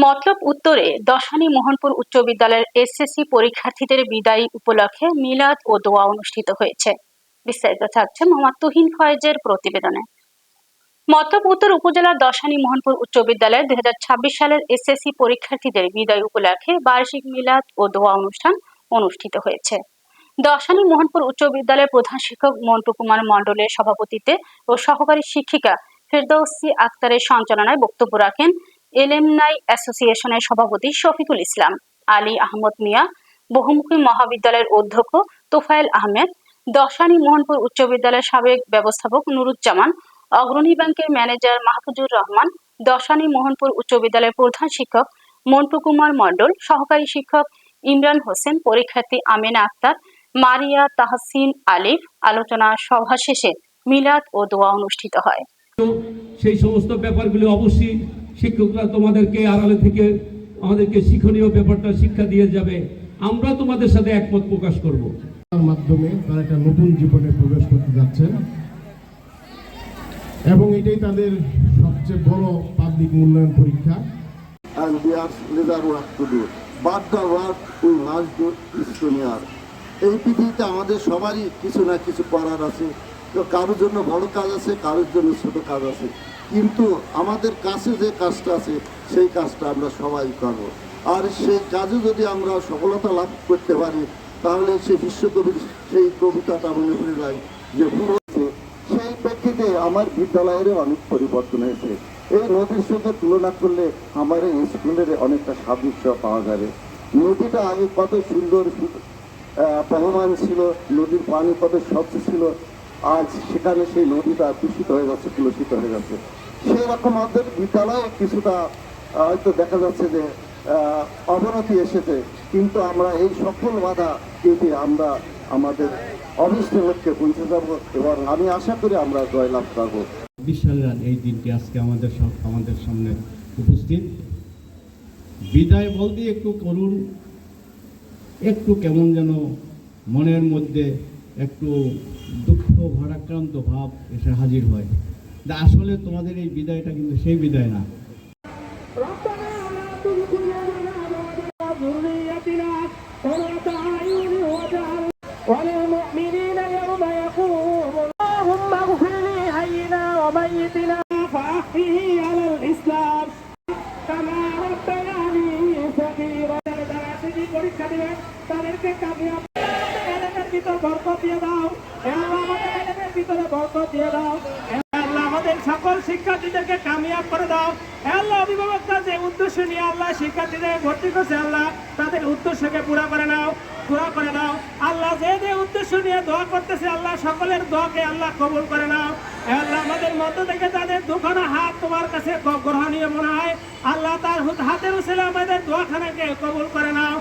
মতলব উত্তরে দশানী মোহনপুর উচ্চ বিদ্যালয়ের এসএসসি পরীক্ষার্থীদের বিদায়ী উপলক্ষে মিলাদ ও দোয়া অনুষ্ঠিত হয়েছে। বিস্তারিত থাকছে মোহাম্মদ তুহিন ফয়েজের প্রতিবেদনে। মতলব উত্তর উপজেলার দশানী মোহনপুর উচ্চ বিদ্যালয়ের 2026 সালের এসএসসি পরীক্ষার্থীদের বিদায় উপলক্ষে বার্ষিক মিলাদ ও দোয়া অনুষ্ঠান অনুষ্ঠিত হয়েছে। দশানী মোহনপুর উচ্চ বিদ্যালয়ের প্রধান শিক্ষক মন্টু কুমার মণ্ডলের সভাপতিত্বে ও সহকারী শিক্ষিকা ফেরদৌসী আক্তারের সঞ্চালনায় বক্তব্য রাখেন এলএমনাই অ্যাসোসিয়েশনের সভাপতি শফিকুল ইসলাম, আলী আহমদ মিয়া, বহুমুখী মহাবিদ্যালয়ের অধ্যক্ষ তোফায়েল আহমেদ, দশানী মোহনপুর উচ্চ বিদ্যালয়ের সাবেক ব্যবস্থাপক নুরুজ্জামান, অগ্রণী ব্যাংকের ম্যানেজার মাহফুজুর রহমান, দশানী মোহনপুর উচ্চ বিদ্যালয়ের প্রধান শিক্ষক মন্টু কুমার মণ্ডল, সহকারী শিক্ষক ইমরান হোসেন, পরীক্ষার্থী আমেনা আক্তার, মারিয়া তাহসিন আলিফ। আলোচনা সভা শেষে মিলাদ ও দোয়া অনুষ্ঠিত হয়। সেই সমস্ত ব্যাপারগুলো অবশ্যই শিক্ষকরা তোমাদেরকে আড়ালে থেকে আমাদেরকে শিক্ষণীয় ব্যাপারটা শিক্ষা দিয়ে যাবে। আমরা তোমাদের সাথে একমত প্রকাশ করব। তার মাধ্যমে তারা একটা নতুন জীবনে প্রবেশ করতে যাচ্ছেন এবং এটাই তাদের সবচেয়ে বড় পাবলিক মূল্যায়ন পরীক্ষা। And there's little work to do, but the work we must do is to near. এই পৃথিবীতে আমাদের সবারই কিছু না কিছু করার আছে। তো কারোর জন্য বড় কাজ আছে, কারোর জন্য ছোট কাজ আছে, কিন্তু আমাদের কাছে যে কাজটা আছে সেই কাজটা আমরা সবাই করব। আর সেই কাজে যদি আমরা সফলতা লাভ করতে পারি তাহলে সেই বিশ্বকবির সেই কবিতাটা মনে পড়ে যায় যে পুরো সেই প্রেক্ষিতে আমার বিদ্যালয়েরও অনেক পরিবর্তন হয়েছে। এই নদীর সঙ্গে তুলনা করলে আমার এই স্কুলের অনেকটা সাদৃশ্য পাওয়া যাবে। নদীটা আগে কত সুন্দর বহমান ছিল, নদীর পানি কত স্বচ্ছ ছিল, আজ সেখানে সেই নদীটা দূষিত হয়ে যাচ্ছে, কলুষিত হয়ে যাচ্ছে। সেই রকম আমাদের বিদ্যালয়ে কিছুটা হয়তো দেখা যাচ্ছে যে অবনতি এসেছে, কিন্তু আমরা এই সকল বাধা কেটে আমরা আমাদের অভিষ্ট লক্ষ্যে পৌঁছে যাব এবং আমি আশা করি আমরা জয়লাভ করব। 20 সালের এই দিনটি আজকে আমাদের সামনে উপস্থিত। বিদায় বলতে একটু করুন, একটু কেমন যেন মনের মধ্যে একটু দুঃখ ভারাক্রান্ত ভাব এসে হাজির হয়। আসলে তোমাদের এই বিদায়টা কিন্তু সেই বিদায় না। পরীক্ষা দিবে তাদেরকে এলাকার ভিতর বরকত দিয়ে দাও, আমাদের এলাকার ভিতরে বরকত দিয়ে দাও, আল্লাহ আমাদের সকল শিক্ষার্থীদেরকে কামিয়াব করে দাও। আল্লাহ অভিভাবকরা যে উদ্দেশ্য নিয়ে আল্লাহ শিক্ষার্থীদের ভর্তি করছে আল্লাহ তাদের উদ্দেশ্যকে পুরা করে দাও। আল্লাহ যে উদ্দেশ্য নিয়ে দোয়া করতেছে আল্লাহ সকলের দোয়াকে আল্লাহ কবুল করে নাও। আল্লাহ আমাদের মধ্য থেকে তাদের দুখানা হাত তোমার কাছে গ্রহণীয় মনে হয়, আল্লাহ তার হাতের উসিলায় আমাদের দোয়াখানাকে কবুল করে নাও।